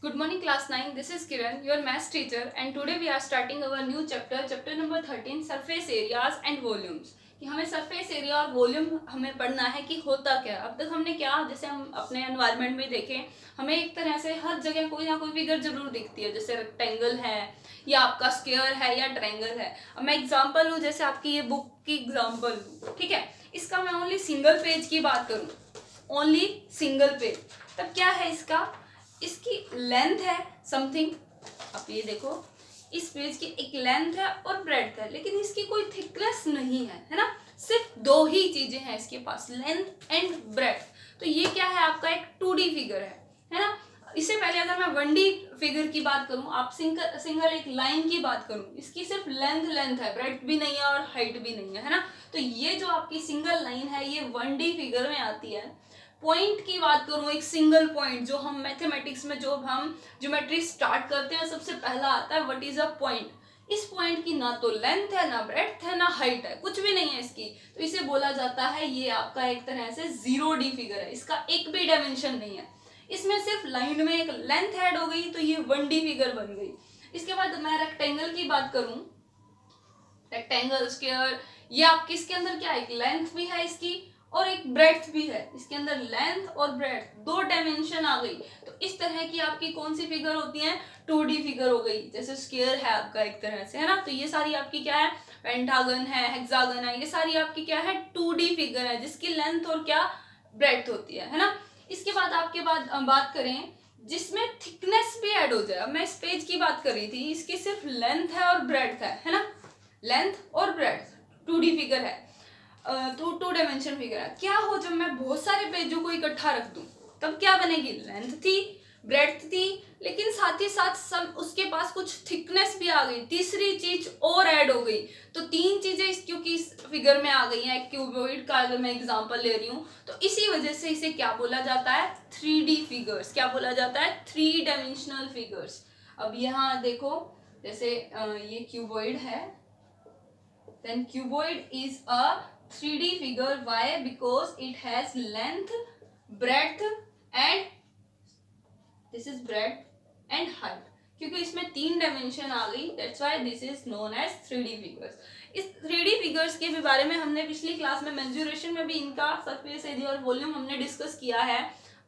Good morning, class 9. This is Kiran, your maths teacher, and today we are starting our new chapter number 13, surface areas and volumes. कि हमें surface area और volume हमें पढ़ना है कि होता क्या। अब तक हमने क्या, जैसे हम अपने एनवायरनमेंट में देखें, हमें एक तरह से हर जगह कोई ना कोई फिगर जरूर दिखती है, जैसे रेक्टेंगल है या आपका स्क्वायर है या ट्रायंगल है। अब मैं एग्जांपल लूँ, जैसे आपकी ये बुक की एग्जांपल लूँ, ठीक है, इसका मैं ओनली सिंगल पेज की बात करूँ, ओनली सिंगल पेज, तब क्या है इसकी लेंथ है समथिंग। अब ये देखो, इस पेज की एक लेंथ है और ब्रेड्थ है, लेकिन इसकी कोई थिकनेस नहीं है ना। सिर्फ दो ही चीजें हैं इसके पास, लेंथ एंड ब्रेड्थ। तो ये क्या है, आपका एक 2D फिगर है ना। इससे पहले अगर मैं 1D फिगर की बात करूं, आप सिंगल एक लाइन की बात करूं, इसकी सिर्फ लेंथ है, ब्रेड्थ भी नहीं है और हाइट भी नहीं है ना। तो ये जो आपकी सिंगल लाइन है ये 1D फिगर में आती है। पॉइंट की बात करूं, एक सिंगल पॉइंट, जो हम मैथमेटिक्स में जो हम ज्योमेट्री स्टार्ट करते हैं सबसे पहला आता है व्हाट इज अ पॉइंट। इस पॉइंट की ना तो लेंथ है, ना ब्रेड्थ है, ना हाइट है, कुछ भी नहीं है इसकी, तो इसे बोला जाता है ये आपका एक तरह से 0D फिगर है। इसका एक भी डायमेंशन नहीं है, इसमें सिर्फ लाइन में एक लेंथ ऐड हो गई तो ये 1D फिगर बन गई। इसके बाद मैं रेक्टेंगल की बात करूं, रेक्टेंगल, स्क्वायर, ये आपके इसके अंदर क्या है, एक लेंथ भी है इसकी और एक ब्रेड्थ भी है। इसके अंदर लेंथ और ब्रेड्थ दो डायमेंशन आ गई। तो इस तरह की आपकी कौन सी फिगर होती है, 2D फिगर हो गई। जैसे स्क्वायर है आपका एक तरह से, है ना, तो ये सारी आपकी क्या है, पेंटागन है, हेक्सागन है, ये सारी आपकी क्या है, 2D फिगर है, जिसकी लेंथ और क्या, ब्रेड्थ होती है ना। इसके बाद आपके बाद बात करें जिसमें थिकनेस भी ऐड हो जाए। अब मैं इस पेज की बात कर रही थी, इसकी सिर्फ लेंथ है और ब्रेड्थ है ना, लेंथ और ब्रेड्थ, 2D फिगर है, तो 2 डायमेंशन फिगर है। क्या हो जब मैं बहुत सारे पेजों को इकट्ठा रख दूं, तब क्या बनेगी, लेंथ थी, ब्रेड्थ थी, लेकिन साथ ही साथ सब उसके पास कुछ थिकनेस भी आ गई, तीसरी चीज और ऐड हो गई। तो तीन चीजें क्योंकि इस फिगर में आ गई हैं, क्यूबॉइड का अगर मैं एग्जांपल ले रही हूँ, तो इसी वजह से इसे क्या बोला जाता है, 3D फिगर्स। क्या बोला जाता है, 3 डायमेंशनल फिगर्स। अब यहाँ देखो, जैसे ये क्यूबॉइड है, then cuboid is a 3D figure. Why? Because it has length, breadth and this is breadth and height. क्योंकि इसमें 3 डायमेंशन आ गई, that's why this is known as 3D figures. इस 3D फिगर्स के भी बारे में हमने पिछली क्लास में मेंसुरेशन में भी इनका सरफेस एरिया और वॉल्यूम हमने डिस्कस किया है।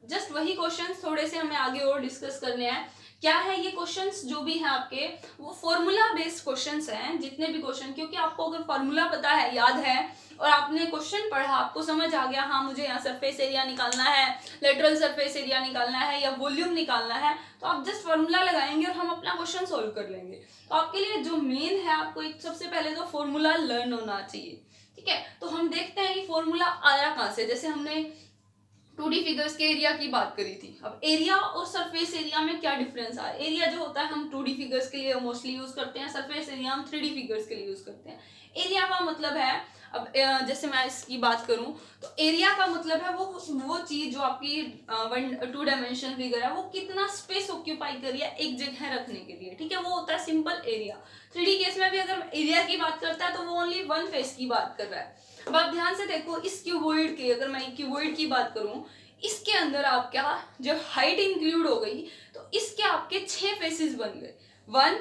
जस्ट वही क्वेश्चंस थोड़े से हमें आगे और डिस्कस करने हैं। क्या है ये क्वेश्चंस जो भी है आपके, वो फॉर्मूला बेस्ड क्वेश्चंस हैं, जितने भी क्वेश्चन, क्योंकि आपको अगर फॉर्मूला पता है, याद है, और आपने क्वेश्चन पढ़ा, आपको समझ आ गया, हाँ मुझे यहाँ सरफेस एरिया निकालना है, लेटरल सरफेस एरिया निकालना है या वॉल्यूम निकालना है, तो आप जस्ट फॉर्मूला लगाएंगे और हम अपना क्वेश्चन सोल्व कर लेंगे। तो आपके लिए जो मेन है, आपको एक सबसे पहले तो फॉर्मूला लर्न होना चाहिए, ठीक है। तो हम देखते हैं कि फॉर्मूला आया कहाँ से। जैसे हमने 2D फिगर्स के एरिया की बात करी थी, अब एरिया और सरफेस एरिया में क्या डिफरेंस है। एरिया जो होता है हम 2D फिगर्स के लिए मोस्टली यूज करते हैं, सरफेस एरिया हम 3D फिगर्स के लिए यूज करते हैं। एरिया का मतलब है, अब जैसे मैं इसकी बात करूं, तो एरिया का मतलब है वो चीज जो आपकी 2 डायमेंशन फिगर है, वो कितना स्पेस ऑक्यूपाई कर रही है एक जगह रखने के लिए, ठीक है, वो होता है सिंपल एरिया। 3D केस में भी अगर एरिया की बात करता है तो वो ओनली वन फेस की बात कर रहा है। अब आप ध्यान से देखो, इस क्यूबॉइड की, अगर मैं क्यूबॉइड की बात करूं, इसके अंदर आप क्या, जब हाइट इंक्लूड हो गई तो इसके आपके 6 फेसेस बन गए, 1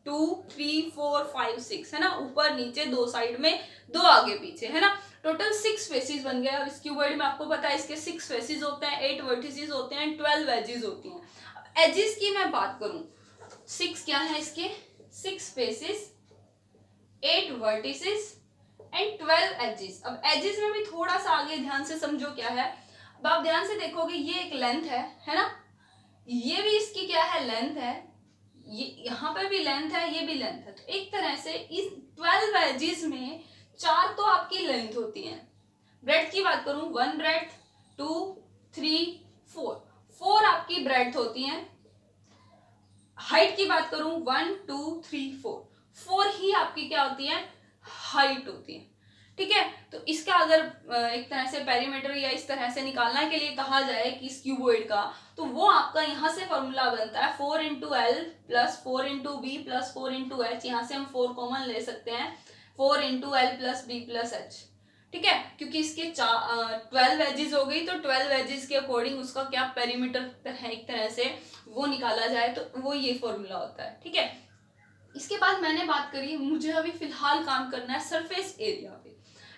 2 3 4 5 6, है ना, ऊपर नीचे, दो साइड में, दो आगे पीछे, है ना, टोटल 6 फेसेस बन गए। और इस क्यूबॉइड में आपको पता है इसके 6 फेसेस होते हैं, 8 वर्टिसेस होते हैं, 12 एजेस होती हैं। अब एजेस की मैं बात करूं, 6 क्या है इसके, 6 फेसेस, 8 वर्टिसेस एंड 12 एजेस। अब एजेस में भी थोड़ा सा आगे ध्यान से समझो क्या है। अब आप ध्यान से देखोगे, ये एक लेंथ है ना, ये भी इसकी क्या है, लेंथ है, ये यहाँ पे भी लेंथ है, ये भी लेंथ है। तो एक तरह से इस 12 एजेस में 4 तो आपकी लेंथ होती है। ब्रेड्थ की बात करूं, 1 ब्रेड्थ, 2 3 4 आपकी ब्रेड्थ होती है। हाइट की बात करूं, 1 2 3 4 ही आपकी क्या होती है, हाइट होती है, ठीक है। तो इसका अगर एक तरह से पेरीमीटर या इस तरह से निकालने के लिए कहा जाए कि इस क्यूबॉइड का, तो वो आपका यहाँ से फॉर्मूला बनता है 4 into L plus 4 into B plus 4 into H. यहाँ से हम 4 कॉमन ले सकते हैं, 4 into L plus B plus H, ठीक है, क्योंकि इसके 12 एजेस हो गई, तो 12 एजेस के अकॉर्डिंग उसका क्या पेरीमीटर है एक तरह से वो निकाला जाए, तो वो ये फॉर्मूला होता है। ठीक है, इसके बाद मैंने बात करी, मुझे अभी फिलहाल काम करना है सरफेस एरिया पे।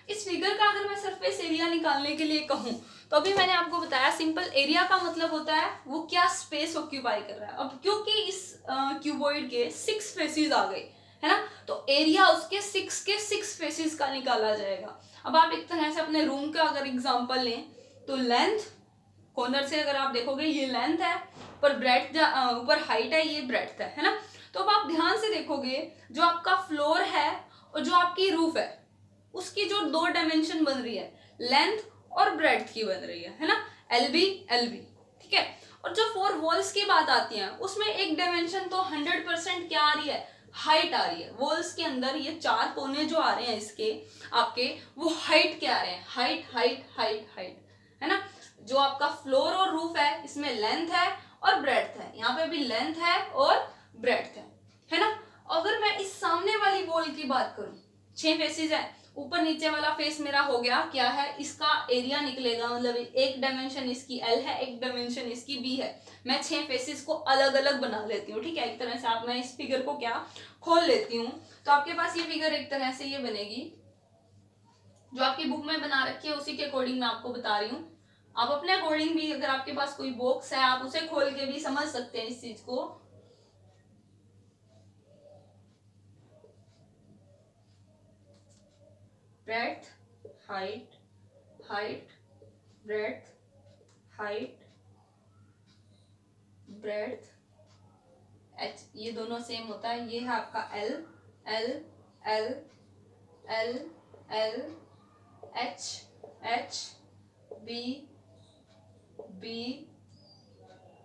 इस फिगर का अगर मैं सरफेस एरिया निकालने के लिए कहूँ, तो अभी मैंने आपको बताया सिंपल एरिया का मतलब होता है वो क्या स्पेस ऑक्यूपाई कर रहा है। अब क्योंकि इस क्यूबॉइड के 6 फेसेस आ गए है ना, तो एरिया उसके 6 फेसेस का निकाला जाएगा। अब आप एक तरह से अपने रूम का अगर एग्जांपल लें, तो लेंथ कॉर्नर से अगर आप देखोगे ये लेंथ है, ऊपर ब्रेड्थ ऊपर हाइट है, ये ब्रेड्थ है ना। तो अब आप ध्यान से देखोगे जो आपका फ्लोर है और जो आपकी रूफ है उसकी जो 2 डायमेंशन बन रही है, लेंथ और ब्रेड्थ की बन रही है ना, एलबी एलबी। ठीक है, और जो 4 वॉल्स की बात आती है उसमें एक डायमेंशन तो 100% क्या आ रही है, हाइट आ रही है। वॉल्स के अंदर ये 4 कोने जो आ रहे हैं इसके आपके, वो हाइट के आ रहे हैं, हाइट हाइट हाइट हाइट है ना। जो आपका फ्लोर और रूफ है इसमें लेंथ है और ब्रेड्थ है, यहाँ पे भी लेंथ है और ब्रेड्थ है ना। अगर मैं इस सामने वाली वॉल की बात करूं, 6 फेसेस है, ऊपर नीचे वाला फेस मेरा हो गया क्या है, इसका एरिया निकलेगा, मतलब एक डायमेंशन इसकी एल है, एक डायमेंशन इसकी बी है। मैं 6 फेसेस को अलग अलग बना लेती हूँ। ठीक है, एक तरह से आप, मैं इस फिगर को क्या खोल लेती हूँ, तो आपके पास ये फिगर एक तरह से ये बनेगी, जो आपकी बुक में बना रखी है उसी के अकॉर्डिंग मैं आपको बता रही हूँ। आप अपने अकॉर्डिंग भी, अगर आपके पास कोई बॉक्स है आप उसे खोल के भी समझ सकते हैं इस चीज को। Breadth height, height breadth, height breadth H, ये दोनों सेम होता है। ये है आपका L L L L L H H B B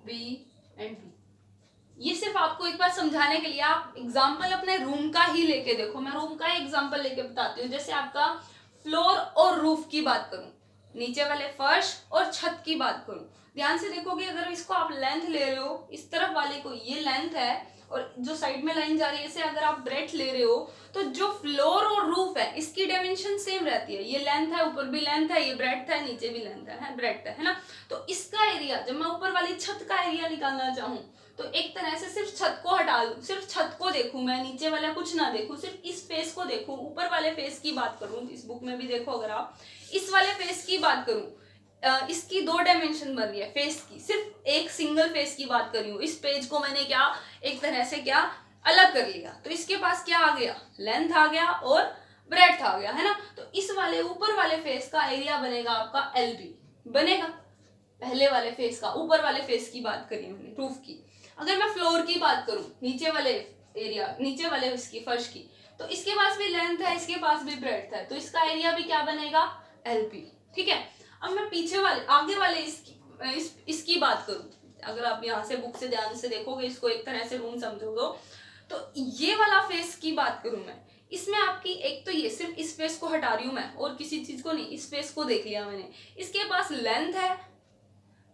B and B. ये सिर्फ आपको एक बार समझाने के लिए, आप एग्जाम्पल अपने रूम का ही लेके देखो। मैं रूम का एग्जाम्पल लेके बताती हूँ। जैसे आपका फ्लोर और रूफ की बात करूं, नीचे वाले फर्श और छत की बात करूं, ध्यान से देखोगे अगर इसको आप लेंथ ले रहे हो, इस तरफ वाले को ये लेंथ है और जो साइड में लाइन जा रही है इसे अगर आप ब्रेड्थ ले रहे हो, तो जो फ्लोर और रूफ है इसकी डायमेंशन सेम रहती है। ये लेंथ है, ऊपर भी लेंथ है, ये ब्रेड्थ है, नीचे भी लेंथ है, ब्रेड्थ है ना। तो इसका एरिया, जब मैं ऊपर वाली छत का एरिया निकालना चाहूँ, तो एक तरह से सिर्फ छत को हटा लूं, सिर्फ छत को देखूं, मैं नीचे वाला कुछ ना देखूं, सिर्फ इस फेस को देखूं। ऊपर वाले फेस की बात करूं, इस बुक में भी देखो अगर आप इस वाले फेस की बात करूं, इसकी 2 डायमेंशन बन रही है फेस की, सिर्फ एक सिंगल फेस की बात कर रही हूँ। इस पेज को मैंने क्या एक तरह से क्या अलग कर लिया, तो इसके पास क्या आ गया, लेंथ आ गया और ब्रेड्थ आ गया है ना। तो इस वाले ऊपर वाले फेस का एरिया बनेगा आपका एलबी बनेगा, पहले वाले फेस का, ऊपर वाले फेस की बात करी हमने रूफ की। अगर मैं फ्लोर की बात करूं, नीचे वाले एरिया, नीचे वाले इसकी फर्श की, तो इसके पास भी लेंथ है, इसके पास भी ब्रेड्थ है, तो इसका एरिया भी क्या बनेगा, एलपी। ठीक है, अब मैं पीछे वाले, आगे वाले इसकी बात करूं, अगर आप यहाँ से बुक से ध्यान से देखोगे, इसको एक तरह से रूम समझोगे, तो ये वाला फेस की बात करूं मैं, इसमें आपकी एक तो ये सिर्फ इस फेस को हटा रही हूं मैं और किसी चीज को नहीं, इस फेस को देख लिया मैंने। इसके पास लेंथ है,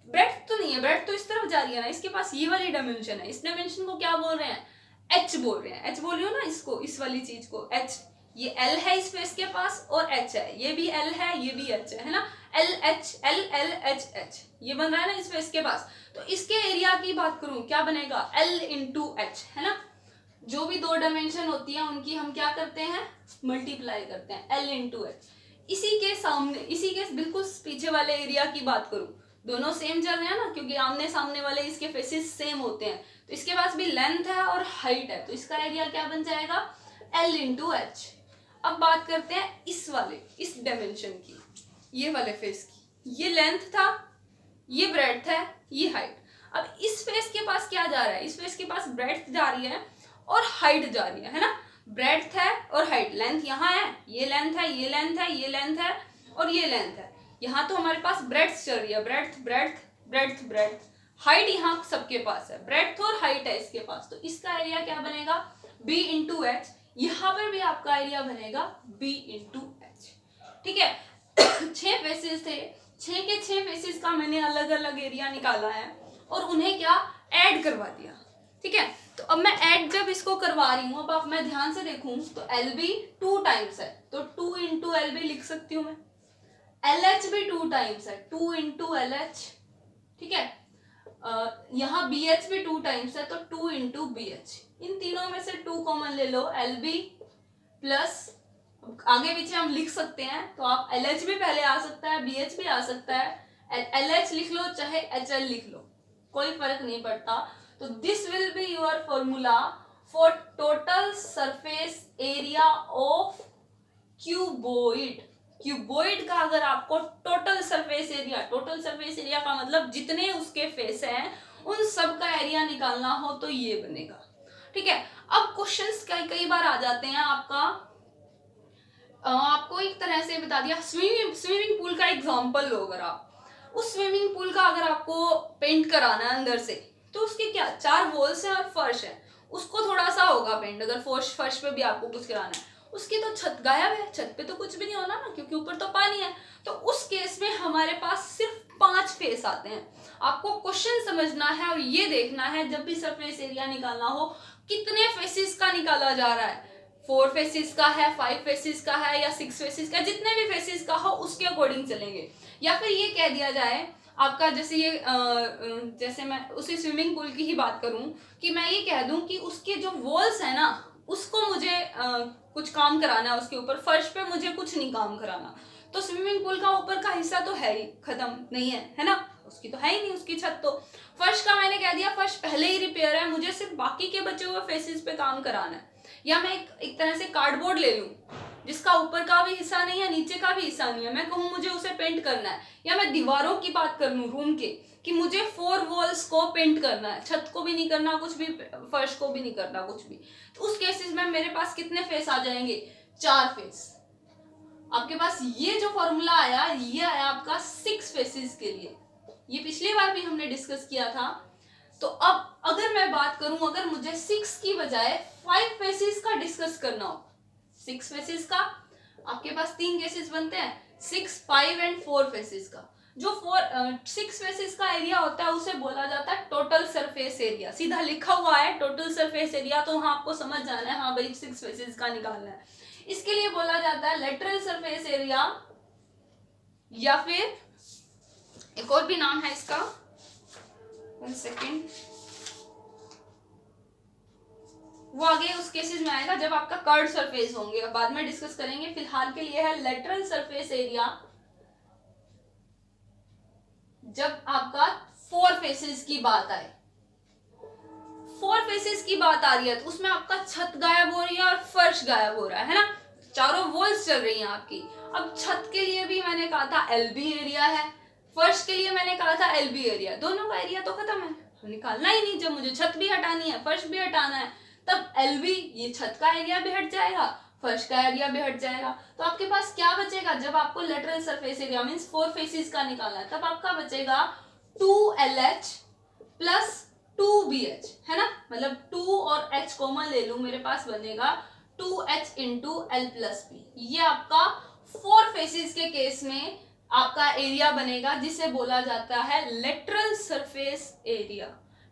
ब्रेड्थ तो नहीं है, ब्रेड्थ तो इस तरफ जा रही है ना, इसके पास ये वाली डायमेंशन है। इस डायमेंशन को क्या बोल रहे हैं, एच बोल रहे हैं। एच बोल रही हो ना इसको, इस वाली चीज को एच। ये एल है इस फेस के पास और एच है, ये भी एल है, ये भी एच है ना, L H L L H H, ये बन रहा है ना इस फेस के पास। तो इसके एरिया की बात करूं क्या बनेगा, एल इंटू एच है ना। जो भी 2 डायमेंशन होती है उनकी हम क्या करते हैं, मल्टीप्लाई करते हैं, एल इंटू एच। इसी के सामने, इसी के बिल्कुल पीछे वाले एरिया की बात करूं, दोनों सेम चल रहे हैं ना, क्योंकि आमने सामने वाले इसके फेसेस सेम होते हैं। तो इसके पास भी लेंथ है और हाइट है, तो इसका एरिया क्या बन जाएगा, एल इंटू एच। अब बात करते हैं इस वाले, इस डायमेंशन की, ये वाले फेस की, ये लेंथ था, ये ब्रेड्थ है, ये हाइट। अब इस फेस के पास क्या जा रहा है, इस फेस के पास ब्रेड्थ जा रही है और हाइट जा रही है ना। ब्रेड्थ है और हाइट, लेंथ यहाँ है, ये लेंथ है, ये लेंथ है, ये लेंथ है और ये लेंथ है। यहाँ तो हमारे पास ब्रेड्थ चल रही है, breadth breadth breadth breadth, height यहाँ सबके पास है, ब्रेड्थ और हाइट है इसके पास। तो इसका एरिया क्या बनेगा, बी इंटू एच। यहाँ पर भी आपका एरिया बनेगा बी इंटू एच। ठीक है, 6 फेसेस थे, 6 के 6 फेसेस का मैंने अलग अलग एरिया निकाला है और उन्हें क्या ऐड करवा दिया। ठीक है, तो अब मैं ऐड जब इसको करवा रही हूँ, अब आप मैं ध्यान से देखूं तो LB 2 टाइम्स है, तो 2 इंटू LB लिख सकती हूँ मैं। LH भी 2 टाइम्स है, 2 इंटू LH, ठीक है। यहाँ BH भी 2 टाइम्स है, तो 2 इंटू BH। इन तीनों में से 2 कॉमन ले लो, LB प्लस आगे पीछे हम लिख सकते हैं, तो आप LH भी पहले आ सकता है, BH भी आ सकता है, LH लिख लो चाहे HL लिख लो, कोई फर्क नहीं पड़ता। तो this will be your formula for total surface area of cuboid. Cuboid का अगर आपको टोटल सरफेस एरिया का मतलब जितने उसके फेस हैं उन सब का एरिया निकालना हो तो ये बनेगा, ठीक है। अब क्वेश्चंस कई बार आ जाते हैं आपको एक तरह से बता दिया, स्विमिंग पूल का एग्जांपल लो, अगर आप उस स्विमिंग पूल का अगर आपको पेंट कराना है अंदर से, तो उसके क्या 4 वॉल्स हैं और फर्श है, उसको थोड़ा सा होगा पेंट, अगर फर्श पे भी आपको कुछ कराना है। उसकी तो छत गायब है, छत पे तो कुछ भी नहीं होना ना, क्योंकि ऊपर तो पानी है। तो उस केस में हमारे पास सिर्फ 5 फेस आते हैं। आपको क्वेश्चन समझना है और ये देखना है जब भी सरफेस एरिया निकालना हो कितने फेसिस का निकाला जा रहा है, 4 फेसिस का है, 5 फेसिस का है या 6 फेसिस का, जितने भी फेसिस का हो उसके अकॉर्डिंग चलेंगे। या फिर ये कह दिया जाए आपका, जैसे ये जैसे मैं उसी स्विमिंग पूल की ही बात करूं कि मैं ये कह दूं कि उसके जो वॉल्स है ना उसको मुझे कुछ काम कराना है, उसके ऊपर फर्श पे मुझे कुछ नहीं काम कराना, तो स्विमिंग पूल का ऊपर का हिस्सा तो है ही खत्म, नहीं है ना, उसकी तो है ही नहीं उसकी छत। तो फर्श का मैंने कह दिया फर्श पहले ही रिपेयर है, मुझे सिर्फ बाकी के बचे हुए फेसेस पे काम कराना है। या मैं एक तरह से कार्डबोर्ड ले लूं जिसका ऊपर का भी हिस्सा नहीं है नीचे का भी हिस्सा नहीं है, मैं कहूँ मुझे उसे पेंट करना है। या मैं दीवारों की बात कर लूँ रूम के कि मुझे 4 वॉल्स को पेंट करना है, छत को भी नहीं करना कुछ भी, फर्श को भी नहीं करना कुछ भी, तो उस केसेस में मेरे पास कितने फेस आ जाएंगे, 4 फेस। आपके पास ये जो फॉर्मूला आया ये आया आपका 6 फेसेस के लिए, ये पिछली बार भी हमने डिस्कस किया था। तो अब अगर मैं बात करूं, अगर मुझे 6 की बजाय 5 फेसेस का डिस्कस करना हो, 6 फेसेस का आपके पास 3 केसेस बनते हैं, 6, 5 एंड 4 फेसेस का। जो 6 फेसेस का एरिया होता है उसे बोला जाता है टोटल सरफेस एरिया, सीधा लिखा हुआ है टोटल सरफेस एरिया, तो वहां आपको समझ जाना है हाँ भाई 6 फेसेस का निकालना है। इसके लिए बोला जाता है लेटरल सरफेस एरिया, या फिर एक और भी नाम है इसका, 1 सेकेंड, वो आगे उस केसेस में आएगा जब आपका कर्व सरफेस होंगे, अब बाद में डिस्कस करेंगे। फिलहाल के लिए है लेटरल सरफेस एरिया, जब आपका 4 फेसेस की बात आए, 4 फेसेस की बात आ रही है तो उसमें आपका छत गायब हो रही है और फर्श गायब हो रहा है ना, चारों वॉल्स चल रही हैं आपकी। अब छत के लिए भी मैंने कहा था LB एरिया है, फर्श के लिए मैंने कहा था LB एरिया, दोनों का एरिया तो खत्म है, निकालना ही नहीं। जब मुझे छत भी हटानी है फर्श भी हटाना है तब LB, ये छत का एरिया भी हट जाएगा, फर्श का एरिया भी हट जाएगा, तो आपके पास क्या बचेगा, जब आपको lateral surface area means 4 faces का निकालना है तब आपका बचेगा 2LH प्लस 2BH, है ना, मतलब 2 और H कॉमन ले लूं, मेरे पास बनेगा 2H into L plus B। ये आपका 4 फेसेस के केस में आपका एरिया बनेगा जिसे बोला जाता है लेटरल सरफेस एरिया,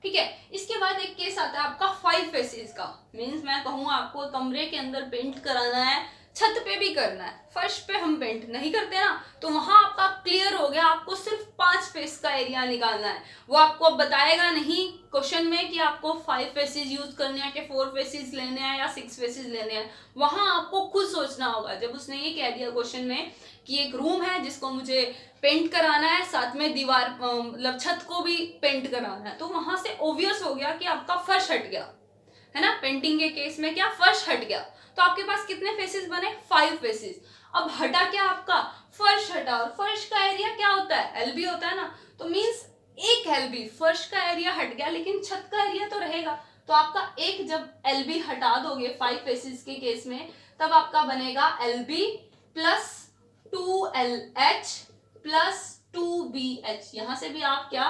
ठीक है। इसके बाद एक केस आता है आपका 5 फेसेस का, मींस मैं कहूँ आपको कमरे के अंदर पेंट कराना है, छत पे भी करना है, फर्श पे हम पेंट नहीं करते ना, तो वहां आपका क्लियर हो गया, आपको सिर्फ 5 फेस का एरिया निकालना है। वो आपको अब बताएगा नहीं क्वेश्चन में कि आपको 5 फेसेस यूज करने हैं कि 4 फेसेस लेने हैं या 6 फेसेस लेने हैं, वहां आपको खुद सोचना होगा। जब उसने ये कह दिया क्वेश्चन में कि एक रूम है जिसको मुझे पेंट कराना है, साथ में दीवार मतलब छत को भी पेंट कराना है, तो वहां से ऑब्वियस हो गया कि आपका फर्श हट गया, है ना, पेंटिंग के केस में क्या फर्श हट गया, तो आपके पास कितने फेसेस बने, 5 फेसेस। अब हटा क्या आपका, फर्श हटा, और फर्श का एरिया क्या होता है, LB होता है ना, तो मींस एक LB, फर्श का एरिया हट गया लेकिन छत का एरिया तो रहेगा, तो आपका एक जब LB हटा दोगे 5 फेसेस के केस में तब आपका बनेगा LB plus 2LH plus 2BH, यहां से भी आप क्या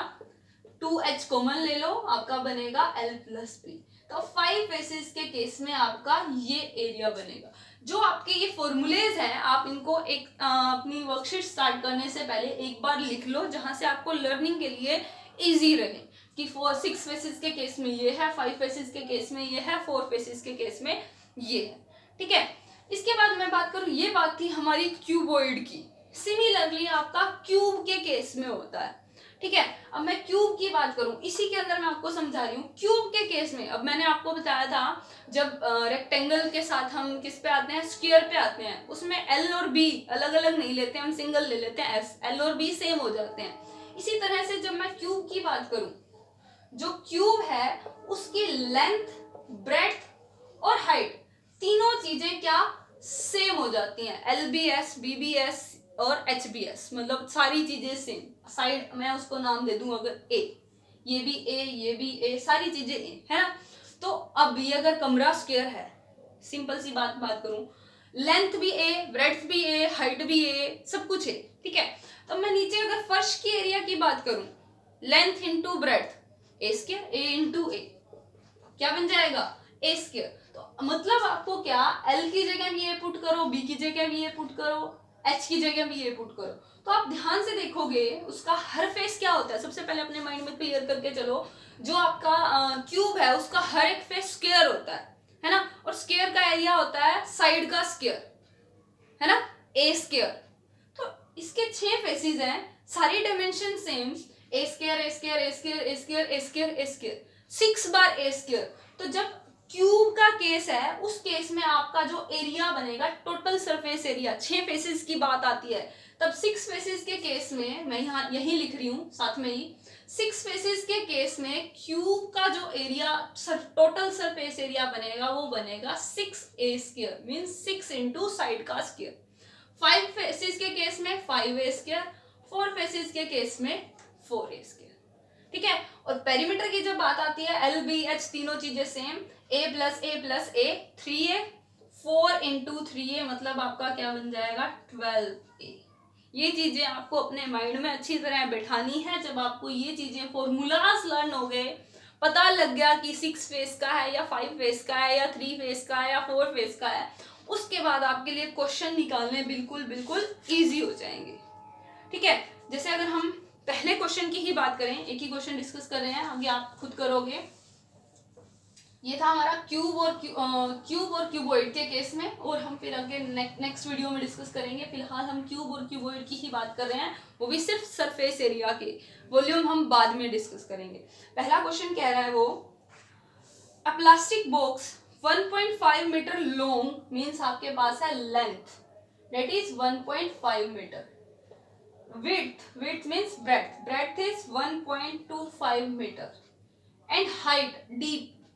2H कॉमन ले लो, आपका बनेगा L प्लस B। तो 5 फेसेस के केस में आपका ये एरिया बनेगा। जो आपके ये फॉर्मूलेज हैं आप इनको एक अपनी वर्कशीट स्टार्ट करने से पहले एक बार लिख लो, जहां से आपको लर्निंग के लिए इजी रहे कि 6 फेसेस के केस में ये है, 5 फेसेस के केस में ये है, 4 फेसेस के केस में ये है। ठीक है, इसके बाद मैं बात करूं, ये बात थी हमारी क्यूबॉइड की। सिमिलरली आपका क्यूब के केस में होता है। ठीक है, अब मैं क्यूब की बात करूं, इसी के अंदर मैं आपको समझा रही हूँ। क्यूब के केस में अब मैंने आपको बताया था, जब रेक्टेंगल के साथ हम किस पे आते हैं, स्क्वायर पे आते हैं, उसमें एल और बी अलग अलग नहीं लेते, हम सिंगल ले लेते हैं, एस एल और बी सेम हो जाते हैं। इसी तरह से जब मैं क्यूब की बात करूं, जो क्यूब है उसकी लेंथ, ब्रेड्थ और हाइट तीनों चीजें क्या सेम हो जाती हैं। L B S, B B S और एच बी एस, मतलब सारी चीजें सेम। साइड मैं उसको नाम दे दूं अगर ए, ये भी ए, ये भी ए, सारी चीजें ए है ना। तो अब ये अगर कमरा स्क्वायर है, सिंपल सी बात करूं, लेंथ भी ए, ब्रेड्थ भी ए, हाइट भी ए, सब कुछ है। ठीक है, तो मैं नीचे अगर फर्श की एरिया की बात करूं, लेंथ इंटू ब्रेड्थ ए स्क्वायर, ए इंटू ए क्या बन जाएगा, ए स्क्वायर। तो मतलब आपको क्या, एल की जगह भी ए पुट करो, बी की जगह भी ए पुट करो, एच की जगह भी ए पुट करो, तो आप ध्यान से देखोगे उसका हर फेस क्या होता है। सबसे पहले अपने माइंड में क्लियर करके चलो, जो आपका क्यूब है उसका हर एक फेस स्क्वायर होता है ना, और स्क्वायर का एरिया होता है साइड का स्क्वायर, है ना, ए स्क्वायर। तो इसके 6 फेसेस हैं, सारी डायमेंशन सेम, ए स्क्वायर, ए स्क्वायर, ए स्क्वायर, ए स्क्वायर, ए स्क्वायर, ए स्क्वायर, 6 बार ए स्क्वायर। तो जब क्यूब का केस है, उस केस में आपका जो एरिया बनेगा, टोटल सरफेस एरिया, 6 फेसेस की बात आती है, तब 6 फेसेस के केस में मैं यहाँ यही लिख रही हूँ साथ में ही, 6 फेसेस के केस में क्यूब का जो एरिया, टोटल सरफेस एरिया बनेगा वो बनेगा 6 ए स्क्वायर, मीन्स 6 इंटू साइड का स्क्वायर। 5 फेसेस के केस में 5 ए स्क्वायर, 4 फेसेस के केस में 4 ए स्क्वायर। ठीक है, और पेरीमीटर की जब बात आती है, एल बी एच तीनों चीजें सेम, ए प्लस ए 3a, 4 इंटू 3a मतलब आपका क्या बन जाएगा 12a। ये चीजें आपको अपने माइंड में अच्छी तरह बैठानी है। जब आपको ये चीजें फॉर्मूलाज लर्न हो गए, पता लग गया कि 6 फेस का है या 5 फेस का है या 3 फेस का है या 4 फेस का है, उसके बाद आपके लिए क्वेश्चन निकालने बिल्कुल बिल्कुल ईजी हो जाएंगे। ठीक है, जैसे अगर हम पहले क्वेश्चन की ही बात करें, एक ही क्वेश्चन डिस्कस कर रहे हैं, आगे आप खुद करोगे। ये था हमारा क्यूब और क्यूबॉइड के केस में, और हम फिर आगे नेक्स्ट वीडियो में डिस्कस करेंगे। फिलहाल हम क्यूब और क्यूबॉइड की ही बात कर रहे हैं, वो भी सिर्फ सरफेस एरिया के, वॉल्यूम हम बाद में डिस्कस करेंगे। पहला क्वेश्चन कह रहा है वो, a plastic box 1.5 metre long, means आपके पास है length, that is 1.5 metre, width means breadth is 1.25 metre, and height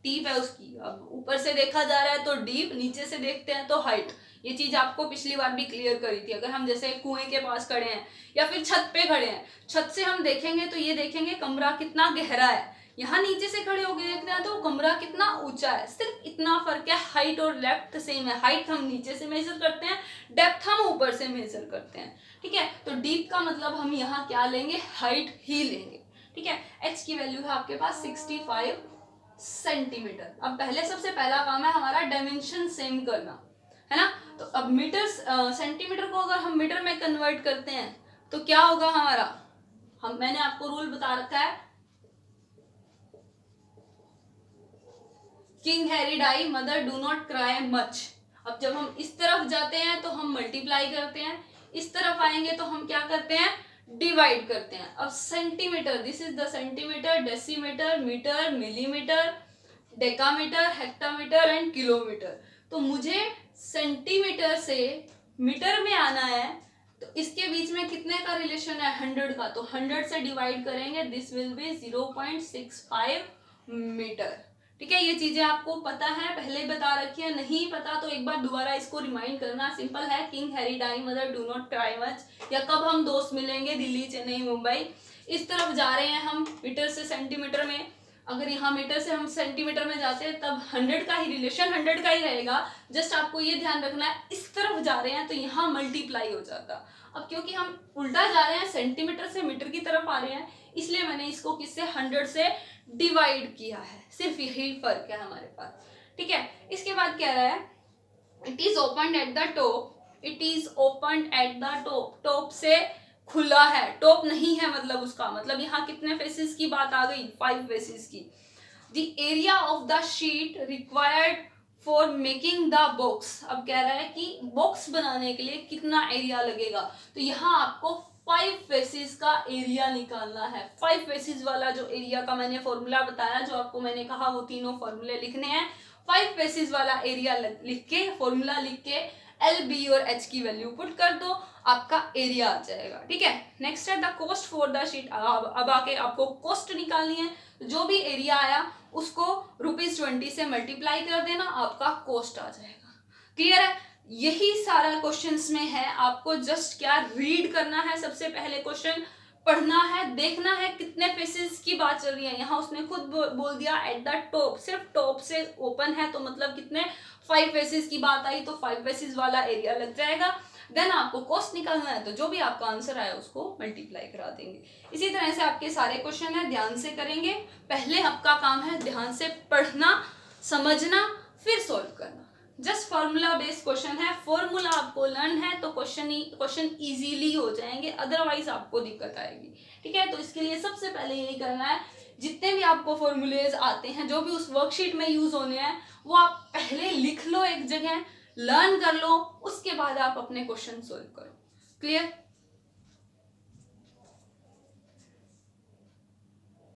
deep है उसकी। अब ऊपर से देखा जा रहा है तो डीप, नीचे से देखते हैं तो हाइट। ये चीज आपको पिछली बार भी क्लियर करी थी। अगर हम जैसे कुएं के पास खड़े हैं या फिर छत पे खड़े हैं, छत से हम देखेंगे तो ये देखेंगे कमरा कितना गहरा है, यहाँ नीचे से खड़े होकर देखते हैं तो कमरा कितना ऊंचा है। सिर्फ इतना फर्क है, हाइट और डेप्थ सेम है। हाइट हम नीचे से मेजर करते हैं, डेप्थ हम ऊपर से मेजर करते हैं। ठीक है, तो डीप का मतलब हम यहाँ क्या लेंगे, हाइट ही लेंगे। ठीक है, एच की वैल्यू है आपके पास 65 सेंटीमीटर। अब पहले सबसे पहला काम है हमारा डायमेंशन सेम करना, है ना। तो अब मीटर सेंटीमीटर को अगर हम मीटर में कन्वर्ट करते हैं तो क्या होगा हमारा, मैंने आपको रूल बता रखा है, king Harry die mother do not cry much. अब जब हम इस तरफ जाते हैं तो हम मल्टीप्लाई करते हैं, इस तरफ आएंगे तो हम क्या करते हैं, डिवाइड करते हैं। अब centimetre, this is the centimetre, decimetre, metre, millimetre, decametre, hectometre and kilometre. तो मुझे सेंटीमीटर से मीटर में आना है, तो इसके बीच में कितने का रिलेशन है, 100 का, तो 100 से डिवाइड करेंगे, दिस विल बी 0.65 मीटर। ठीक है, ये चीजें आपको पता है, पहले बता रखी है, नहीं पता तो एक बार दोबारा इसको रिमाइंड करना। सिंपल है, king Harry die mother do not cry much, या कब हम दोस्त मिलेंगे, दिल्ली, चेन्नई, मुंबई। इस तरफ जा रहे हैं हम मीटर से सेंटीमीटर में, अगर यहाँ मीटर से हम सेंटीमीटर में जाते हैं तब 100 का ही रिलेशन, 100 का ही रहेगा। जस्ट आपको ये ध्यान रखना है, इस तरफ जा रहे हैं तो यहाँ मल्टीप्लाई हो जाता। अब क्योंकि हम उल्टा जा रहे हैं, सेंटीमीटर से मीटर की तरफ आ रहे हैं, इसलिए मैंने इसको किससे, 100 से डिवाइड किया है। सिर्फ यही फर्क है हमारे पास। ठीक है, इसके बाद कह रहा है, it is open at the top, it is open at the top, top से खुला है, टॉप नहीं है, मतलब उसका मतलब यहाँ कितने फेसेस की बात आ गई, 5 फेसेस की। The area of the sheet required for making the box, अब कह रहा है कि बॉक्स बनाने के लिए कितना एरिया लगेगा, तो यहाँ आपको 5 फेसेस का एरिया निकालना है। 5 फेसेस वाला जो एरिया का मैंने फॉर्मूला बताया, जो आपको मैंने कहा वो तीनों फॉर्मूले लिखने हैं। 5 फेसेस वाला एरिया लिख के, फॉर्मूला लिख के एल, बी और एच की वैल्यू पुट कर दो, आपका एरिया आ जाएगा। ठीक है, नेक्स्ट है the cost for the sheet. अब आके आपको कॉस्ट निकालनी है, जो भी एरिया आया उसको ₹20 से मल्टीप्लाई कर देना, आपका कॉस्ट आ जाएगा। क्लियर है, यही सारा क्वेश्चंस में है। आपको जस्ट क्या रीड करना है, सबसे पहले क्वेश्चन पढ़ना है, देखना है कितने फेसेस की बात चल रही है। यहाँ उसने खुद बोल दिया एट द टॉप, सिर्फ टॉप से ओपन है तो मतलब कितने 5 फेसेस की बात आई, तो 5 फेसेस वाला एरिया लग जाएगा। देन आपको कॉस्ट निकालना है, तो जो भी आपका आंसर आया उसको मल्टीप्लाई करा देंगे। इसी तरह से आपके सारे क्वेश्चन है, ध्यान से करेंगे। पहले आपका काम है ध्यान से पढ़ना, समझना, फिर सॉल्व करना। जस्ट फॉर्मूला बेस्ड क्वेश्चन है, फॉर्मूला आपको लर्न है तो क्वेश्चन इजीली हो जाएंगे, अदरवाइज आपको दिक्कत आएगी। ठीक है, तो इसके लिए सबसे पहले यही करना है, जितने भी आपको फॉर्मूलेज आते हैं, जो भी उस वर्कशीट में यूज होने हैं, वो आप पहले लिख लो एक जगह, लर्न कर लो, उसके बाद आप अपने क्वेश्चन सोल्व करो। क्लियर?